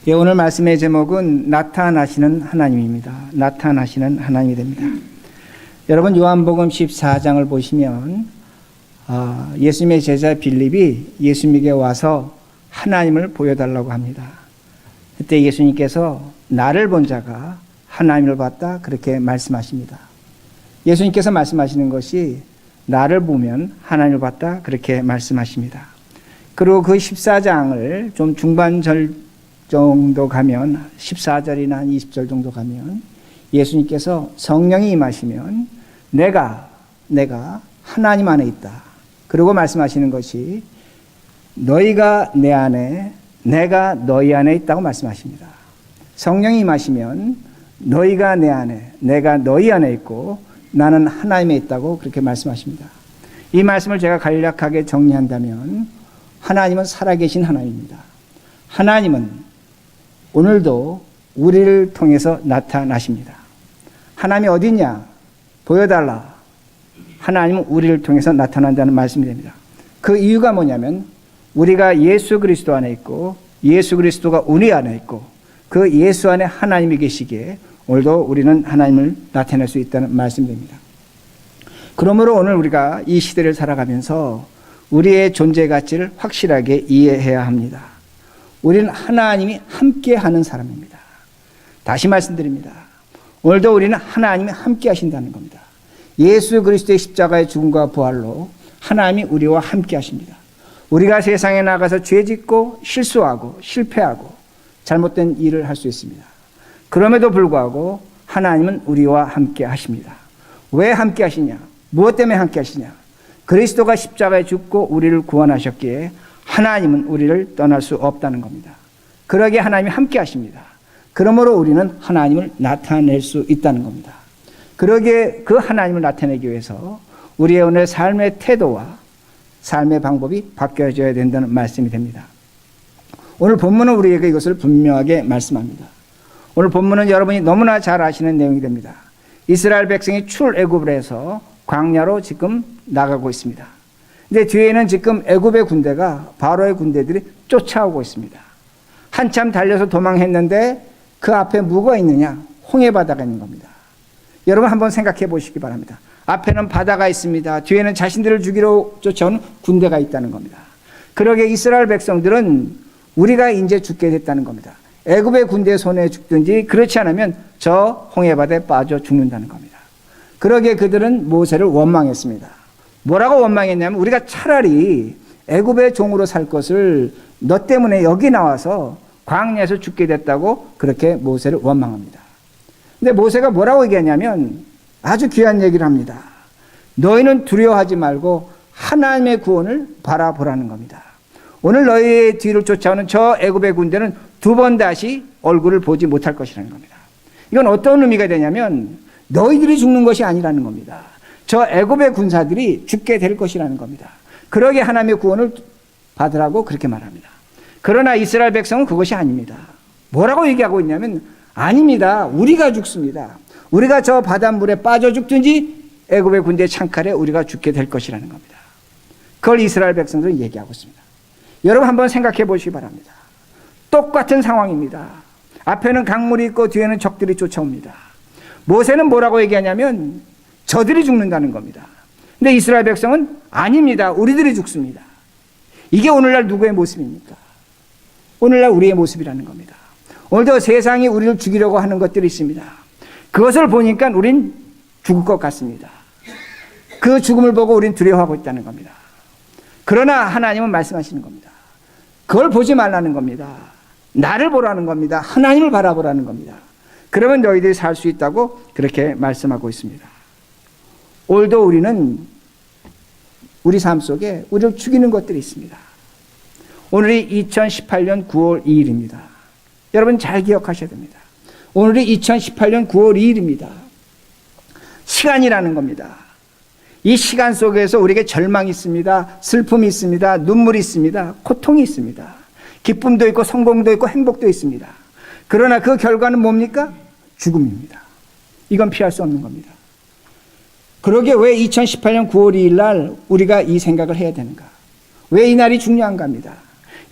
예, 오늘 말씀의 제목은 나타나시는 하나님입니다. 나타나시는 하나님이 됩니다. 여러분 요한복음 14장을 보시면 예수님의 제자 빌립이 예수님에게 와서 하나님을 보여달라고 합니다. 그때 예수님께서 나를 본 자가 하나님을 봤다 그렇게 말씀하십니다. 예수님께서 말씀하시는 것이 나를 보면 하나님을 봤다 그렇게 말씀하십니다. 그리고 그 14장을 좀 중반절 정도 가면 14절이나 한 20절 정도 가면 예수님께서 성령이 임하시면 내가 하나님 안에 있다. 그리고 말씀하시는 것이 너희가 내 안에 내가 너희 안에 있다고 말씀하십니다. 성령이 임하시면 너희가 내 안에 내가 너희 안에 있고 나는 하나님에 있다고 그렇게 말씀하십니다. 이 말씀을 제가 간략하게 정리한다면 하나님은 살아계신 하나님입니다. 하나님은 오늘도 우리를 통해서 나타나십니다. 하나님이 어디 있냐? 보여달라. 하나님은 우리를 통해서 나타난다는 말씀이 됩니다. 그 이유가 뭐냐면 우리가 예수 그리스도 안에 있고 예수 그리스도가 우리 안에 있고 그 예수 안에 하나님이 계시기에 오늘도 우리는 하나님을 나타낼 수 있다는 말씀이 됩니다. 그러므로 오늘 우리가 이 시대를 살아가면서 우리의 존재 가치를 확실하게 이해해야 합니다. 우리는 하나님이 함께하는 사람입니다. 다시 말씀드립니다. 오늘도 우리는 하나님이 함께 하신다는 겁니다. 예수 그리스도의 십자가의 죽음과 부활로 하나님이 우리와 함께 하십니다. 우리가 세상에 나가서 죄짓고 실수하고 실패하고 잘못된 일을 할 수 있습니다. 그럼에도 불구하고 하나님은 우리와 함께 하십니다. 왜 함께 하시냐? 무엇 때문에 함께 하시냐? 그리스도가 십자가에 죽고 우리를 구원하셨기에 하나님은 우리를 떠날 수 없다는 겁니다. 그러기에 하나님이 함께 하십니다. 그러므로 우리는 하나님을 나타낼 수 있다는 겁니다. 그러기에 그 하나님을 나타내기 위해서 우리의 오늘 삶의 태도와 삶의 방법이 바뀌어져야 된다는 말씀이 됩니다. 오늘 본문은 우리에게 이것을 분명하게 말씀합니다. 오늘 본문은 여러분이 너무나 잘 아시는 내용이 됩니다. 이스라엘 백성이 출애굽을 해서 광야로 지금 나가고 있습니다. 근데 뒤에는 지금 애굽의 군대가 바로의 군대들이 쫓아오고 있습니다. 한참 달려서 도망했는데 그 앞에 뭐가 있느냐? 홍해바다가 있는 겁니다. 여러분 한번 생각해 보시기 바랍니다. 앞에는 바다가 있습니다. 뒤에는 자신들을 죽이러 쫓아오는 군대가 있다는 겁니다. 그러게 이스라엘 백성들은 우리가 이제 죽게 됐다는 겁니다. 애굽의 군대 손에 죽든지 그렇지 않으면 저 홍해바다에 빠져 죽는다는 겁니다. 그러게 그들은 모세를 원망했습니다. 뭐라고 원망했냐면 우리가 차라리 애굽의 종으로 살 것을 너 때문에 여기 나와서 광야에서 죽게 됐다고 그렇게 모세를 원망합니다. 근데 모세가 뭐라고 얘기하냐면 아주 귀한 얘기를 합니다. 너희는 두려워하지 말고 하나님의 구원을 바라보라는 겁니다. 오늘 너희의 뒤를 쫓아오는 저 애굽의 군대는 두 번 다시 얼굴을 보지 못할 것이라는 겁니다. 이건 어떤 의미가 되냐면 너희들이 죽는 것이 아니라는 겁니다. 저 애굽의 군사들이 죽게 될 것이라는 겁니다. 그러게 하나님의 구원을 받으라고 그렇게 말합니다. 그러나 이스라엘 백성은 그것이 아닙니다. 뭐라고 얘기하고 있냐면 아닙니다. 우리가 죽습니다. 우리가 저 바닷물에 빠져 죽든지 애굽의 군대 창칼에 우리가 죽게 될 것이라는 겁니다. 그걸 이스라엘 백성들은 얘기하고 있습니다. 여러분 한번 생각해 보시기 바랍니다. 똑같은 상황입니다. 앞에는 강물이 있고 뒤에는 적들이 쫓아옵니다. 모세는 뭐라고 얘기하냐면 저들이 죽는다는 겁니다. 근데 이스라엘 백성은 아닙니다. 우리들이 죽습니다. 이게 오늘날 누구의 모습입니까? 오늘날 우리의 모습이라는 겁니다. 오늘도 세상이 우리를 죽이려고 하는 것들이 있습니다. 그것을 보니까 우린 죽을 것 같습니다. 그 죽음을 보고 우린 두려워하고 있다는 겁니다. 그러나 하나님은 말씀하시는 겁니다. 그걸 보지 말라는 겁니다. 나를 보라는 겁니다. 하나님을 바라보라는 겁니다. 그러면 너희들이 살 수 있다고 그렇게 말씀하고 있습니다. 오늘도 우리는 우리 삶 속에 우리를 죽이는 것들이 있습니다. 오늘이 2018년 9월 2일입니다. 여러분 잘 기억하셔야 됩니다. 오늘이 2018년 9월 2일입니다. 시간이라는 겁니다. 이 시간 속에서 우리에게 절망이 있습니다. 슬픔이 있습니다. 눈물이 있습니다. 고통이 있습니다. 기쁨도 있고 성공도 있고 행복도 있습니다. 그러나 그 결과는 뭡니까? 죽음입니다. 이건 피할 수 없는 겁니다. 그러게 왜 2018년 9월 2일 날 우리가 이 생각을 해야 되는가? 왜 이 날이 중요한가 합니다.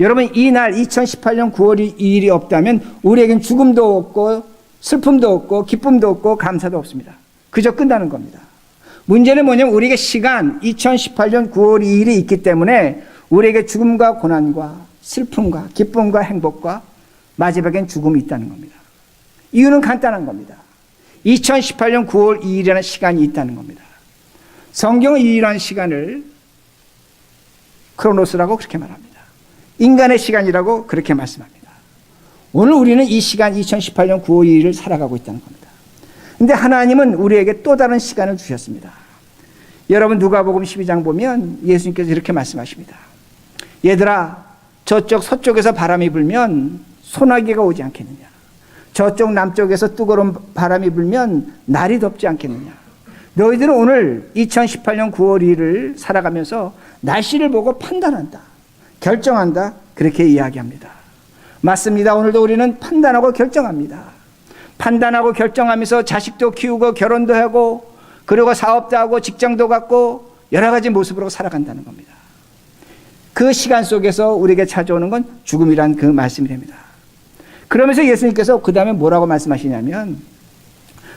여러분, 이날 2018년 9월 2일이 없다면 우리에겐 죽음도 없고 슬픔도 없고 기쁨도 없고 감사도 없습니다. 그저 끝나는 겁니다. 문제는 뭐냐면 우리에게 시간 2018년 9월 2일이 있기 때문에 우리에게 죽음과 고난과 슬픔과 기쁨과 행복과 마지막엔 죽음이 있다는 겁니다. 이유는 간단한 겁니다. 2018년 9월 2일이라는 시간이 있다는 겁니다. 성경은 이러한 시간을 크로노스라고 그렇게 말합니다. 인간의 시간이라고 그렇게 말씀합니다. 오늘 우리는 이 시간 2018년 9월 2일을 살아가고 있다는 겁니다. 근데 하나님은 우리에게 또 다른 시간을 주셨습니다. 여러분, 누가복음 12장 보면 예수님께서 이렇게 말씀하십니다. 얘들아, 저쪽 서쪽에서 바람이 불면 소나기가 오지 않겠느냐? 저쪽 남쪽에서 뜨거운 바람이 불면 날이 덥지 않겠느냐? 너희들은 오늘 2018년 9월 2일을 살아가면서 날씨를 보고 판단한다, 결정한다, 그렇게 이야기합니다. 맞습니다. 오늘도 우리는 판단하고 결정합니다. 판단하고 결정하면서 자식도 키우고 결혼도 하고 그리고 사업도 하고 직장도 갖고 여러 가지 모습으로 살아간다는 겁니다. 그 시간 속에서 우리에게 찾아오는 건 죽음이란 그 말씀이 됩니다. 그러면서 예수님께서 그 다음에 뭐라고 말씀하시냐면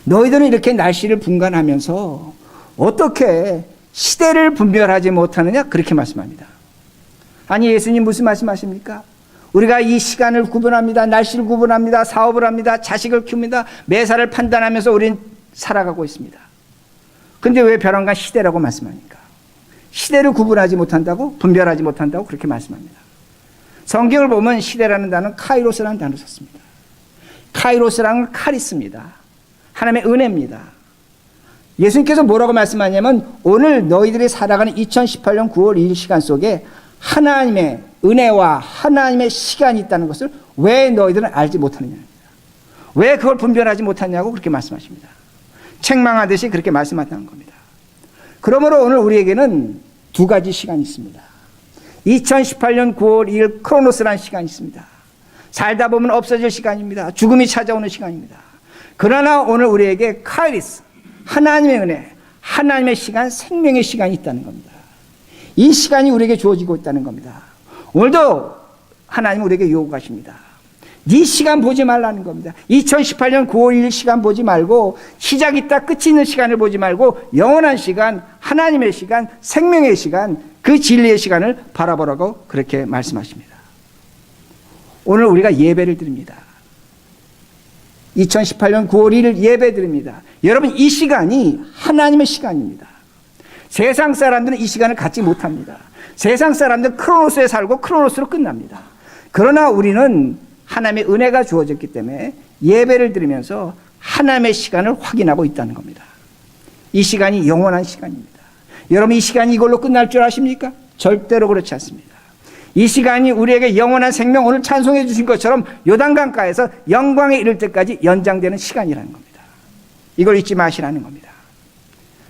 너희들은 이렇게 날씨를 분간하면서 어떻게 시대를 분별하지 못하느냐, 그렇게 말씀합니다. 아니, 예수님 무슨 말씀하십니까? 우리가 이 시간을 구분합니다. 날씨를 구분합니다. 사업을 합니다. 자식을 키웁니다. 매사를 판단하면서 우리는 살아가고 있습니다. 근데 왜 벼랑간 시대라고 말씀합니까? 시대를 구분하지 못한다고, 분별하지 못한다고 그렇게 말씀합니다. 성경을 보면 시대라는 단어는 카이로스라는 단어를 썼습니다. 카이로스라는 카리스입니다. 하나님의 은혜입니다. 예수님께서 뭐라고 말씀하냐면 오늘 너희들이 살아가는 2018년 9월 2일 시간 속에 하나님의 은혜와 하나님의 시간이 있다는 것을 왜 너희들은 알지 못하느냐입니다. 왜 그걸 분별하지 못하냐고 그렇게 말씀하십니다. 책망하듯이 그렇게 말씀하다는 겁니다. 그러므로 오늘 우리에게는 두 가지 시간이 있습니다. 2018년 9월 2일 크로노스라는 시간이 있습니다. 살다 보면 없어질 시간입니다. 죽음이 찾아오는 시간입니다. 그러나 오늘 우리에게 카이리스, 하나님의 은혜, 하나님의 시간, 생명의 시간이 있다는 겁니다. 이 시간이 우리에게 주어지고 있다는 겁니다. 오늘도 하나님은 우리에게 요구하십니다. 네 시간 보지 말라는 겁니다. 2018년 9월 1일 시간 보지 말고 시작 있다 끝이 있는 시간을 보지 말고 영원한 시간, 하나님의 시간, 생명의 시간, 그 진리의 시간을 바라보라고 그렇게 말씀하십니다. 오늘 우리가 예배를 드립니다. 2018년 9월 1일 예배 드립니다. 여러분, 이 시간이 하나님의 시간입니다. 세상 사람들은 이 시간을 갖지 못합니다. 세상 사람들은 크로노스에 살고 크로노스로 끝납니다. 그러나 우리는 하나님의 은혜가 주어졌기 때문에 예배를 드리면서 하나님의 시간을 확인하고 있다는 겁니다. 이 시간이 영원한 시간입니다. 여러분, 이 시간이 이걸로 끝날 줄 아십니까? 절대로 그렇지 않습니다. 이 시간이 우리에게 영원한 생명, 오늘 찬송해 주신 것처럼 요단강가에서 영광에 이를 때까지 연장되는 시간이라는 겁니다. 이걸 잊지 마시라는 겁니다.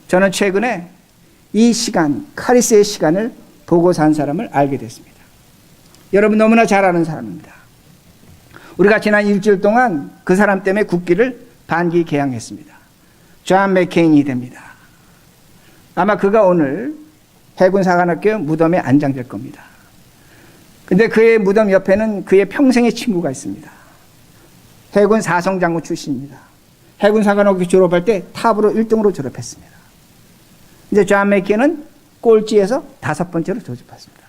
저는 최근에 이 시간, 카리스의 시간을 보고 산 사람을 알게 됐습니다. 여러분, 너무나 잘 아는 사람입니다. 우리가 지난 일주일 동안 그 사람 때문에 국기를 반기 개항했습니다. 존 맥케인이 됩니다. 아마 그가 오늘 해군사관학교 무덤에 안장될 겁니다. 근데 그의 무덤 옆에는 그의 평생의 친구가 있습니다. 해군 사성장군 출신입니다. 해군사관학교 졸업할 때 탑으로 1등으로 졸업했습니다. 이제 존 맥케인은 꼴찌에서 5번째로 졸업했습니다.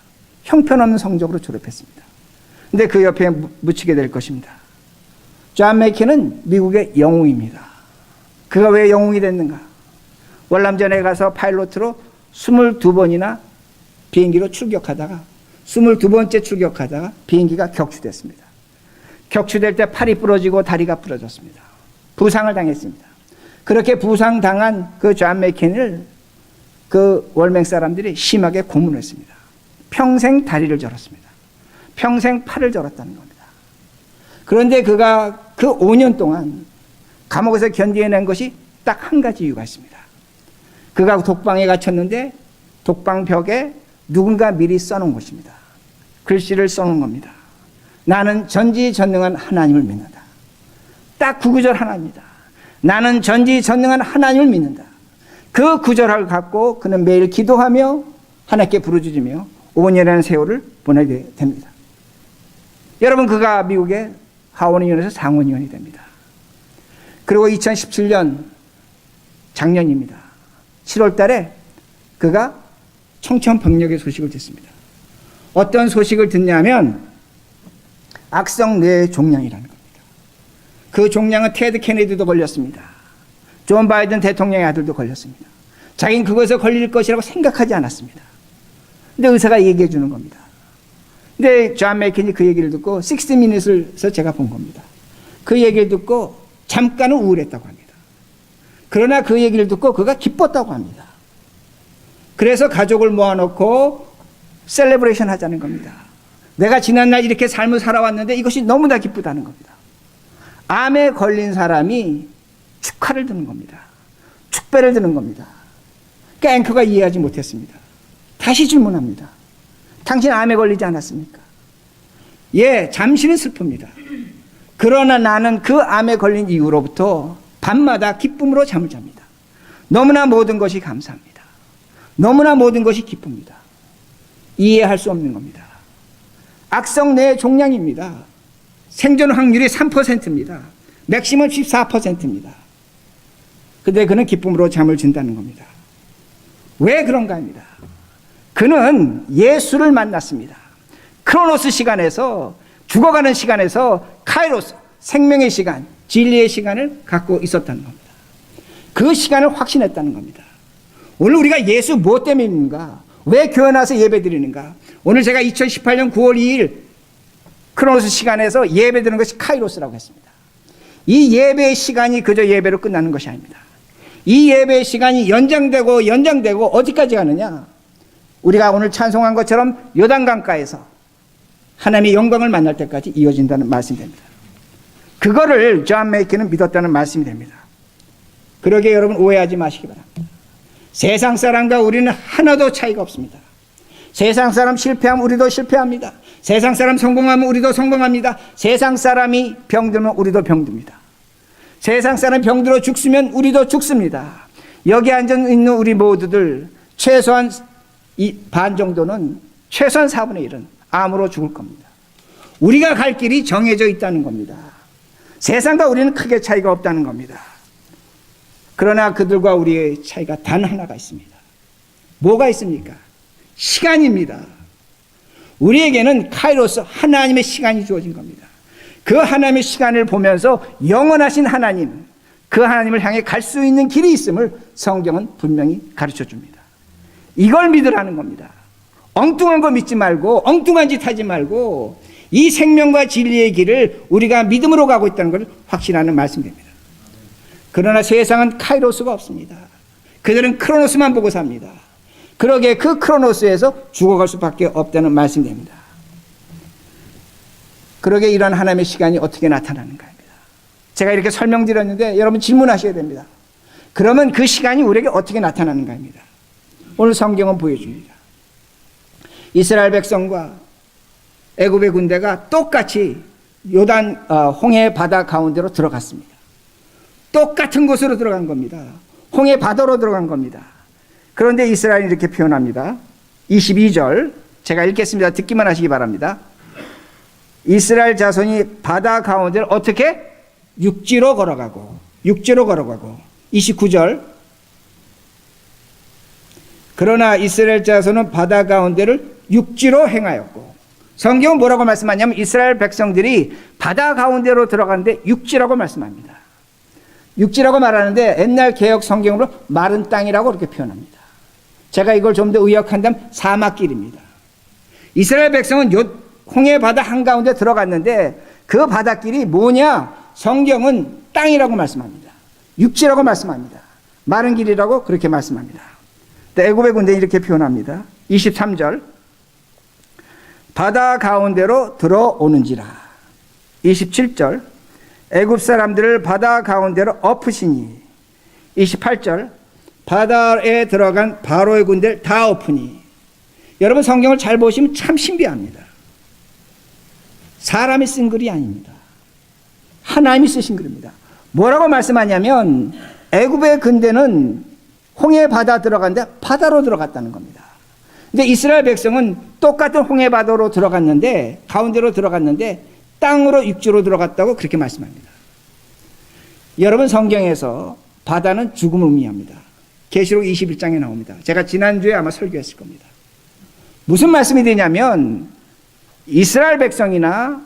형편없는 성적으로 졸업했습니다. 근데 그 옆에 묻히게 될 것입니다. 존 맥케인은 미국의 영웅입니다. 그가 왜 영웅이 됐는가? 월남전에 가서 파일로트로 22번이나 비행기로 출격하다가 22번째 출격하다가 비행기가 격추됐습니다. 격추될 때 팔이 부러지고 다리가 부러졌습니다. 부상을 당했습니다. 그렇게 부상당한 그 존 맥케인을 그 월맹 사람들이 심하게 고문했습니다. 평생 다리를 절었습니다. 평생 팔을 절었다는 겁니다. 그런데 그가 그 5년 동안 감옥에서 견디어낸 것이 딱 한 가지 이유가 있습니다. 그가 독방에 갇혔는데 독방벽에 누군가 미리 써놓은 것입니다. 글씨를 써놓은 겁니다. 나는 전지전능한 하나님을 믿는다. 딱 그 구절 하나입니다. 나는 전지전능한 하나님을 믿는다. 그 구절을 갖고 그는 매일 기도하며 하나님께 부르짖으며 5년이라는 세월을 보내게 됩니다. 여러분, 그가 미국의 하원의원에서 상원의원이 됩니다. 그리고 2017년 작년입니다. 7월 달에 그가 청천벽력의 소식을 듣습니다. 어떤 소식을 듣냐면 악성 뇌 종양이라는 겁니다. 그 종양은 테드 케네디도 걸렸습니다. 존 바이든 대통령의 아들도 걸렸습니다. 자기는 그것에 걸릴 것이라고 생각하지 않았습니다. 근데 의사가 얘기해 주는 겁니다. 근데 존 맥케인이 그 얘기를 듣고 60미닛에서 제가 본 겁니다. 그 얘기를 듣고 잠깐은 우울했다고 합니다. 그러나 그 얘기를 듣고 그가 기뻤다고 합니다. 그래서 가족을 모아놓고 셀레브레이션 하자는 겁니다. 내가 지난날 이렇게 삶을 살아왔는데 이것이 너무나 기쁘다는 겁니다. 암에 걸린 사람이 축하를 드는 겁니다. 축배를 드는 겁니다. 그러니까 앵커가 이해하지 못했습니다. 다시 질문합니다. 당신 암에 걸리지 않았습니까? 예, 잠시는 슬픕니다. 그러나 나는 그 암에 걸린 이후로부터 밤마다 기쁨으로 잠을 잡니다. 너무나 모든 것이 감사합니다. 너무나 모든 것이 기쁩니다. 이해할 수 없는 겁니다. 악성 뇌 종양입니다. 생존 확률이 3%입니다. 맥시멈 14%입니다. 근데 그는 기쁨으로 잠을 진다는 겁니다. 왜 그런가 합니다. 그는 예수를 만났습니다. 크로노스 시간에서, 죽어가는 시간에서 카이로스, 생명의 시간, 진리의 시간을 갖고 있었다는 겁니다. 그 시간을 확신했다는 겁니다. 오늘 우리가 예수 무엇 때문인가? 왜 교회 나와서 예배 드리는가? 오늘 제가 2018년 9월 2일 크로노스 시간에서 예배 드리는 것이 카이로스라고 했습니다. 이 예배의 시간이 그저 예배로 끝나는 것이 아닙니다. 이 예배의 시간이 연장되고 어디까지 가느냐? 우리가 오늘 찬송한 것처럼 요단강가에서 하나님의 영광을 만날 때까지 이어진다는 말씀이 됩니다. 그거를 존 맥케인은 믿었다는 말씀이 됩니다. 그러게 여러분 오해하지 마시기 바랍니다. 세상 사람과 우리는 하나도 차이가 없습니다. 세상 사람 실패하면 우리도 실패합니다. 세상 사람 성공하면 우리도 성공합니다. 세상 사람이 병들면 우리도 병듭니다. 세상 사람 병들어 죽으면 우리도 죽습니다. 여기 앉아 있는 우리 모두들 최소한 반 정도는, 최소한 4분의 1은 암으로 죽을 겁니다. 우리가 갈 길이 정해져 있다는 겁니다. 세상과 우리는 크게 차이가 없다는 겁니다. 그러나 그들과 우리의 차이가 단 하나가 있습니다. 뭐가 있습니까? 시간입니다. 우리에게는 카이로스, 하나님의 시간이 주어진 겁니다. 그 하나님의 시간을 보면서 영원하신 하나님, 그 하나님을 향해 갈 수 있는 길이 있음을 성경은 분명히 가르쳐 줍니다. 이걸 믿으라는 겁니다. 엉뚱한 거 믿지 말고, 엉뚱한 짓 하지 말고, 이 생명과 진리의 길을 우리가 믿음으로 가고 있다는 걸 확신하는 말씀입니다. 그러나 세상은 카이로스가 없습니다. 그들은 크로노스만 보고 삽니다. 그러기에 그 크로노스에서 죽어갈 수밖에 없다는 말씀입니다. 그러기에 이런 하나님의 시간이 어떻게 나타나는가 합니다. 제가 이렇게 설명드렸는데 여러분 질문하셔야 됩니다. 그러면 그 시간이 우리에게 어떻게 나타나는가 합니다. 오늘 성경은 보여줍니다. 이스라엘 백성과 애굽의 군대가 똑같이 요단 홍해 바다 가운데로 들어갔습니다. 똑같은 곳으로 들어간 겁니다. 홍해 바다로 들어간 겁니다. 그런데 이스라엘이 이렇게 표현합니다. 22절 제가 읽겠습니다. 듣기만 하시기 바랍니다. 이스라엘 자손이 바다 가운데를 어떻게? 육지로 걸어가고 29절 그러나 이스라엘 자손은 바다 가운데를 육지로 행하였고, 성경은 뭐라고 말씀하냐면 이스라엘 백성들이 바다 가운데로 들어가는데 육지라고 말씀합니다. 육지라고 말하는데 옛날 개역 성경으로 마른 땅이라고 그렇게 표현합니다. 제가 이걸 좀 더 의역한다면 사막길입니다. 이스라엘 백성은 홍해 바다 한가운데 들어갔는데 그 바닷길이 뭐냐? 성경은 땅이라고 말씀합니다. 육지라고 말씀합니다. 마른 길이라고 그렇게 말씀합니다. 애굽의 군대는 이렇게 표현합니다. 23절 바다 가운데로 들어오는지라. 27절 애굽 사람들을 바다 가운데로 엎으시니. 28절 바다에 들어간 바로의 군대를 다 엎으니. 여러분 성경을 잘 보시면 참 신비합니다. 사람이 쓴 글이 아닙니다. 하나님이 쓰신 글입니다. 뭐라고 말씀하냐면 애굽의 군대는 홍해 바다 들어갔는데 바다로 들어갔다는 겁니다. 근데 이스라엘 백성은 똑같은 홍해 바다로 들어갔는데, 가운데로 들어갔는데 땅으로 육지로 들어갔다고 그렇게 말씀합니다. 여러분, 성경에서 바다는 죽음을 의미합니다. 계시록 21장에 나옵니다. 제가 지난주에 아마 설교했을 겁니다. 무슨 말씀이 되냐면 이스라엘 백성이나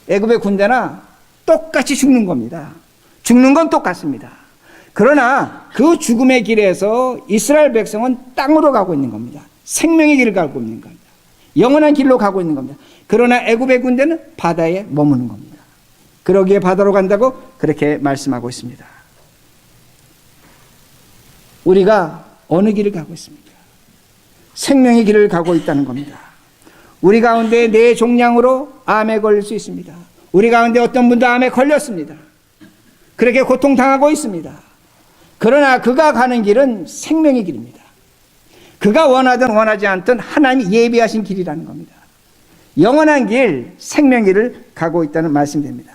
애굽의 군대나 똑같이 죽는 겁니다. 죽는 건 똑같습니다. 그러나 그 죽음의 길에서 이스라엘 백성은 땅으로 가고 있는 겁니다. 생명의 길을 가고 있는 겁니다. 영원한 길로 가고 있는 겁니다. 그러나 애굽의 군대는 바다에 머무는 겁니다. 그러기에 바다로 간다고 그렇게 말씀하고 있습니다. 우리가 어느 길을 가고 있습니까? 생명의 길을 가고 있다는 겁니다. 우리 가운데 내 종량으로 암에 걸릴 수 있습니다. 우리 가운데 어떤 분도 암에 걸렸습니다. 그렇게 고통당하고 있습니다. 그러나 그가 가는 길은 생명의 길입니다. 그가 원하든 원하지 않든 하나님이 예비하신 길이라는 겁니다. 영원한 길, 생명의 길을 가고 있다는 말씀입니다.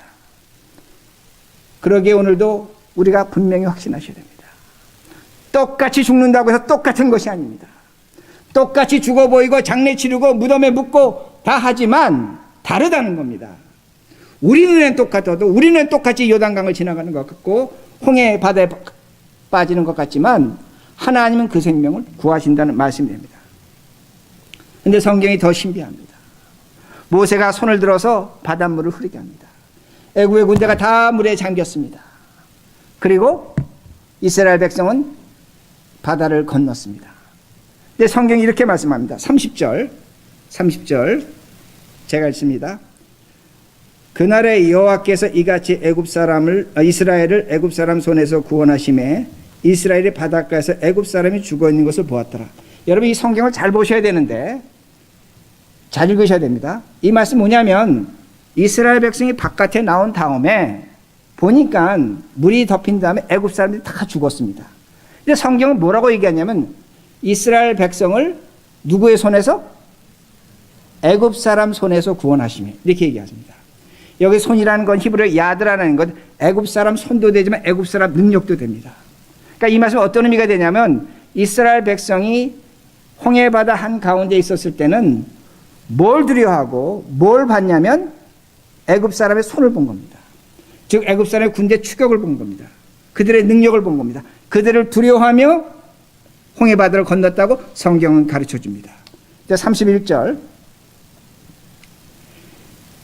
그러기에 오늘도 우리가 분명히 확신하셔야 됩니다. 똑같이 죽는다고 해서 똑같은 것이 아닙니다. 똑같이 죽어 보이고 장례 치르고 무덤에 묻고 다 하지만 다르다는 겁니다. 우리 눈엔 똑같아도 우리는 똑같이 요단강을 지나가는 것 같고 홍해 바다에 빠지는 것 같지만 하나님은 그 생명을 구하신다는 말씀입니다. 그런데 성경이 더 신비합니다. 모세가 손을 들어서 바닷물을 흐르게 합니다. 애굽의 군대가 다 물에 잠겼습니다. 그리고 이스라엘 백성은 바다를 건넜습니다. 근데 성경이 이렇게 말씀합니다. 30절 제가 읽습니다. 그날에 여호와께서 이같이 이스라엘을 애굽 사람 손에서 구원하심에 이스라엘이 바닷가에서 애굽 사람이 죽어 있는 것을 보았더라. 여러분, 이 성경을 잘 보셔야 되는데 잘 읽으셔야 됩니다. 이 말씀 뭐냐면 이스라엘 백성이 바깥에 나온 다음에 보니까 물이 덮인 다음에 애굽 사람들이 다 죽었습니다. 근데 성경은 뭐라고 얘기하냐면 이스라엘 백성을 누구의 손에서? 애굽 사람 손에서 구원하시며 이렇게 얘기하십니다. 여기 손이라는 건 히브리어 야드라는 건 애굽 사람 손도 되지만 애굽 사람 능력도 됩니다. 그러니까 이 말씀은 어떤 의미가 되냐면 이스라엘 백성이 홍해바다 한가운데 있었을 때는 뭘 두려워하고 뭘 봤냐면 애굽 사람의 손을 본 겁니다. 즉 애굽 사람의 군대 추격을 본 겁니다. 그들의 능력을 본 겁니다. 그들을 두려워하며 홍해바다를 건넜다고 성경은 가르쳐줍니다. 31절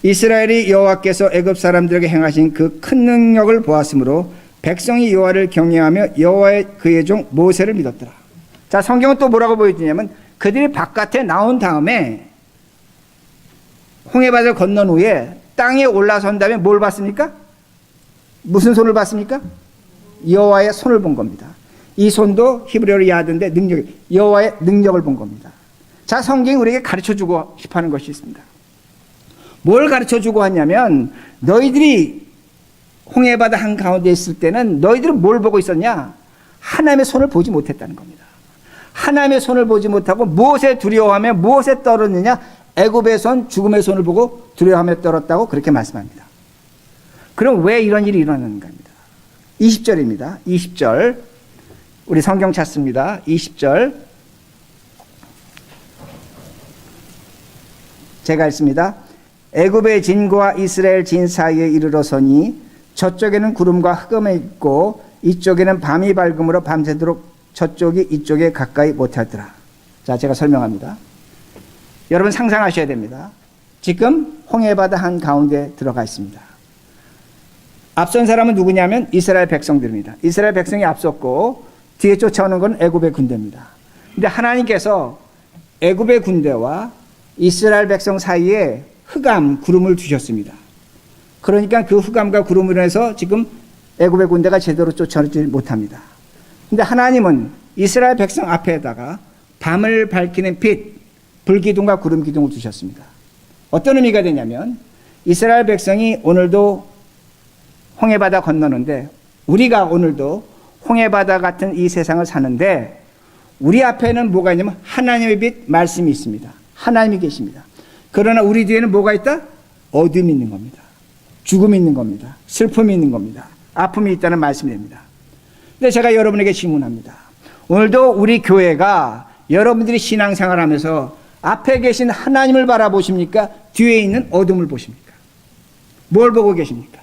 이스라엘이 여호와께서 애굽 사람들에게 행하신 그 큰 능력을 보았으므로 백성이 여호와를 경외하며 여호와의 그의 종 모세를 믿었더라. 자, 성경은 또 뭐라고 보여주냐면 그들이 바깥에 나온 다음에 홍해바다를 건넌 후에 땅에 올라선 다음에 뭘 봤습니까? 무슨 손을 봤습니까? 여호와의 손을 본 겁니다. 이 손도 히브리어로 야드인데 여호와의 능력을 본 겁니다. 자, 성경이 우리에게 가르쳐주고 싶어하는 것이 있습니다. 뭘 가르쳐주고 하냐면 너희들이 홍해바다 한가운데 있을 때는 너희들은 뭘 보고 있었냐? 하나님의 손을 보지 못했다는 겁니다. 하나님의 손을 보지 못하고 무엇에 두려워하며 무엇에 떨었느냐? 애굽의 손, 죽음의 손을 보고 두려워하며 떨었다고 그렇게 말씀합니다. 그럼 왜 이런 일이 일어나는가 합니다. 20절입니다. 20절 우리 성경 찾습니다. 20절 제가 읽습니다. 애굽의 진과 이스라엘 진 사이에 이르러서니 저쪽에는 구름과 흑암이 있고 이쪽에는 밤이 밝음으로 밤새도록 저쪽이 이쪽에 가까이 못하더라. 자, 제가 설명합니다. 여러분 상상하셔야 됩니다. 지금 홍해바다 한가운데 들어가 있습니다. 앞선 사람은 누구냐면 이스라엘 백성들입니다. 이스라엘 백성이 앞섰고 뒤에 쫓아오는 건 애굽의 군대입니다. 근데 하나님께서 애굽의 군대와 이스라엘 백성 사이에 흑암, 구름을 두셨습니다. 그러니까 그 흑암과 구름으로 인해서 지금 애굽의 군대가 제대로 쫓아오지 못합니다. 근데 하나님은 이스라엘 백성 앞에다가 밤을 밝히는 빛, 불기둥과 구름기둥을 두셨습니다. 어떤 의미가 되냐면 이스라엘 백성이 오늘도 홍해바다 건너는데 우리가 오늘도 홍해바다 같은 이 세상을 사는데 우리 앞에는 뭐가 있냐면 하나님의 빛, 말씀이 있습니다. 하나님이 계십니다. 그러나 우리 뒤에는 뭐가 있다? 어둠이 있는 겁니다. 죽음이 있는 겁니다. 슬픔이 있는 겁니다. 아픔이 있다는 말씀이 됩니다. 근데 제가 여러분에게 질문합니다. 오늘도 우리 교회가 여러분들이 신앙생활 하면서 앞에 계신 하나님을 바라보십니까? 뒤에 있는 어둠을 보십니까? 뭘 보고 계십니까?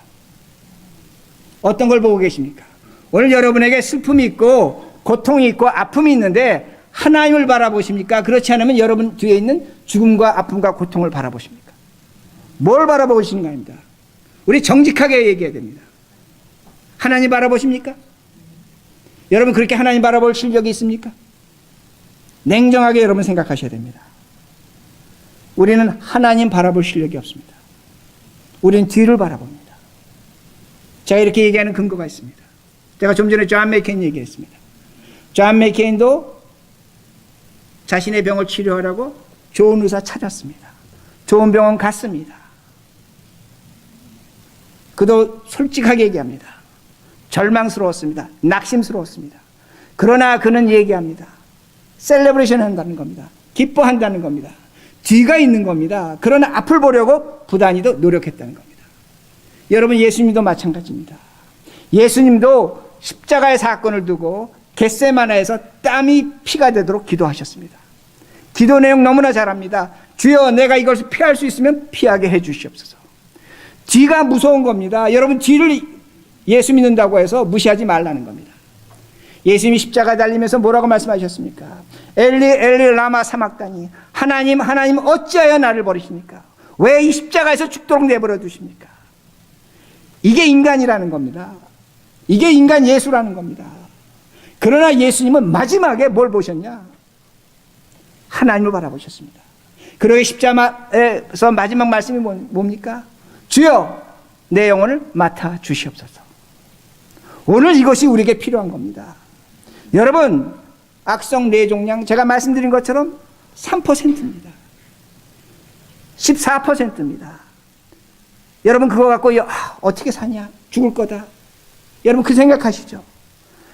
어떤 걸 보고 계십니까? 오늘 여러분에게 슬픔이 있고 고통이 있고 아픔이 있는데 하나님을 바라보십니까? 그렇지 않으면 여러분 뒤에 있는 죽음과 아픔과 고통을 바라보십니까? 뭘 바라보시는가 합니다. 우리 정직하게 얘기해야 됩니다. 하나님 바라보십니까? 여러분 그렇게 하나님 바라볼 실력이 있습니까? 냉정하게 여러분 생각하셔야 됩니다. 우리는 하나님 바라볼 실력이 없습니다. 우리는 뒤를 바라봅니다. 제가 이렇게 얘기하는 근거가 있습니다. 제가 좀 전에 존 맥케인 얘기했습니다. 존 맥케인도 자신의 병을 치료하라고 좋은 의사 찾았습니다. 좋은 병원 갔습니다. 그도 솔직하게 얘기합니다. 절망스러웠습니다. 낙심스러웠습니다. 그러나 그는 얘기합니다. 셀레브레이션 한다는 겁니다. 기뻐한다는 겁니다. 뒤가 있는 겁니다. 그러나 앞을 보려고 부단히도 노력했다는 겁니다. 여러분 예수님도 마찬가지입니다. 예수님도 십자가의 사건을 두고 겟세마나에서 땀이 피가 되도록 기도하셨습니다. 기도 내용 너무나 잘 압니다. 주여 내가 이것을 피할 수 있으면 피하게 해 주시옵소서. 뒤가 무서운 겁니다. 여러분 뒤를 예수 믿는다고 해서 무시하지 말라는 겁니다. 예수님이 십자가 달리면서 뭐라고 말씀하셨습니까? 엘리 엘리 라마 사막다니 하나님 하나님 어찌하여 나를 버리십니까? 왜 이 십자가에서 죽도록 내버려 두십니까? 이게 인간이라는 겁니다. 이게 인간 예수라는 겁니다. 그러나 예수님은 마지막에 뭘 보셨냐? 하나님을 바라보셨습니다. 그러기 십자가에서 마지막 말씀이 뭡니까? 주여 내 영혼을 맡아 주시옵소서. 오늘 이것이 우리에게 필요한 겁니다. 여러분 악성 뇌종양 제가 말씀드린 것처럼 3%입니다. 14%입니다. 여러분 그거 갖고 어떻게 사냐? 죽을 거다. 여러분 그 생각하시죠?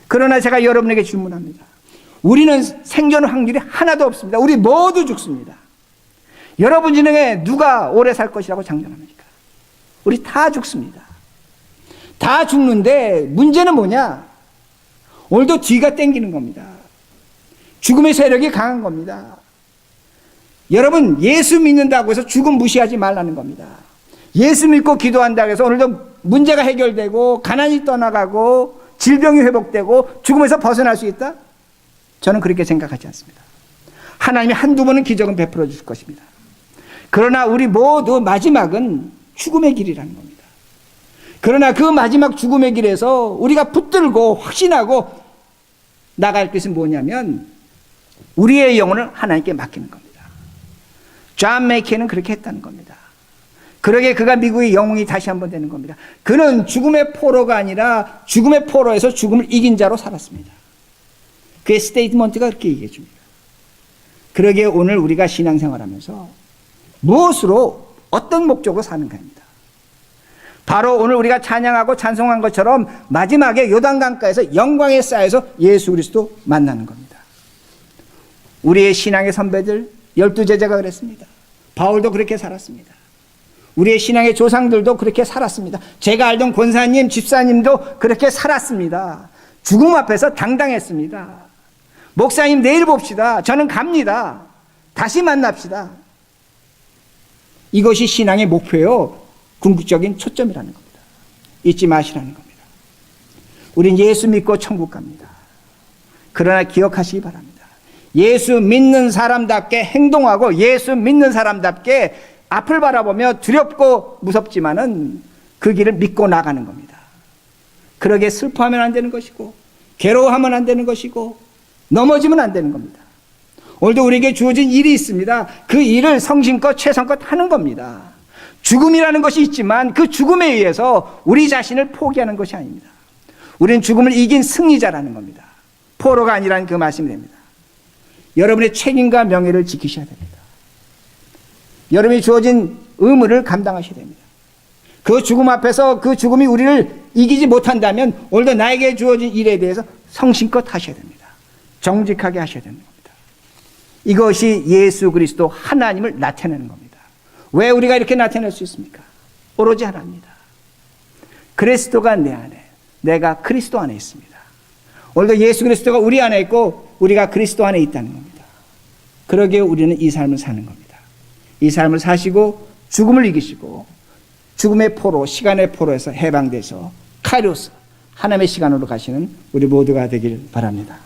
그러나 제가 여러분에게 질문합니다. 우리는 생존 확률이 하나도 없습니다. 우리 모두 죽습니다. 여러분 중에 누가 오래 살 것이라고 장담합니까? 우리 다 죽습니다. 다 죽는데 문제는 뭐냐? 오늘도 뒤가 땡기는 겁니다. 죽음의 세력이 강한 겁니다. 여러분 예수 믿는다고 해서 죽음 무시하지 말라는 겁니다. 예수 믿고 기도한다고 해서 오늘도 문제가 해결되고 가난이 떠나가고 질병이 회복되고 죽음에서 벗어날 수 있다? 저는 그렇게 생각하지 않습니다. 하나님이 한두 번은 기적은 베풀어 주실 것입니다. 그러나 우리 모두 마지막은 죽음의 길이라는 겁니다. 그러나 그 마지막 죽음의 길에서 우리가 붙들고 확신하고 나갈 것은 뭐냐면 우리의 영혼을 하나님께 맡기는 겁니다. 존 맥케인은 그렇게 했다는 겁니다. 그러게 그가 미국의 영웅이 다시 한번 되는 겁니다. 그는 죽음의 포로가 아니라 죽음의 포로에서 죽음을 이긴 자로 살았습니다. 그의 스테이트먼트가 그렇게 얘기해 줍니다. 그러기에 오늘 우리가 신앙생활하면서 무엇으로 어떤 목적으로 사는가입니다. 바로 오늘 우리가 찬양하고 찬송한 것처럼 마지막에 요단강가에서 영광에 쌓여서 예수 그리스도 만나는 겁니다. 우리의 신앙의 선배들 12제자가 그랬습니다. 바울도 그렇게 살았습니다. 우리의 신앙의 조상들도 그렇게 살았습니다. 제가 알던 권사님, 집사님도 그렇게 살았습니다. 죽음 앞에서 당당했습니다. 목사님 내일 봅시다. 저는 갑니다. 다시 만납시다. 이것이 신앙의 목표요. 궁극적인 초점이라는 겁니다. 잊지 마시라는 겁니다. 우린 예수 믿고 천국 갑니다. 그러나 기억하시기 바랍니다. 예수 믿는 사람답게 행동하고 예수 믿는 사람답게 앞을 바라보며 두렵고 무섭지만은 그 길을 믿고 나가는 겁니다. 그러게 슬퍼하면 안 되는 것이고 괴로워하면 안 되는 것이고 넘어지면 안 되는 겁니다. 오늘도 우리에게 주어진 일이 있습니다. 그 일을 성심껏 최선껏 하는 겁니다. 죽음이라는 것이 있지만 그 죽음에 의해서 우리 자신을 포기하는 것이 아닙니다. 우리는 죽음을 이긴 승리자라는 겁니다. 포로가 아니라는 그 말씀이 됩니다. 여러분의 책임과 명예를 지키셔야 됩니다. 여러분이 주어진 의무를 감당하셔야 됩니다. 그 죽음 앞에서 그 죽음이 우리를 이기지 못한다면 오늘도 나에게 주어진 일에 대해서 성심껏 하셔야 됩니다. 정직하게 하셔야 되는 겁니다. 이것이 예수 그리스도 하나님을 나타내는 겁니다. 왜 우리가 이렇게 나타낼 수 있습니까? 오로지 하나입니다. 그리스도가 내 안에, 내가 그리스도 안에 있습니다. 오늘도 예수 그리스도가 우리 안에 있고 우리가 그리스도 안에 있다는 겁니다. 그러기에 우리는 이 삶을 사는 겁니다. 이 삶을 사시고 죽음을 이기시고 죽음의 포로, 시간의 포로에서 해방돼서 카이로스, 하나님의 시간으로 가시는 우리 모두가 되길 바랍니다.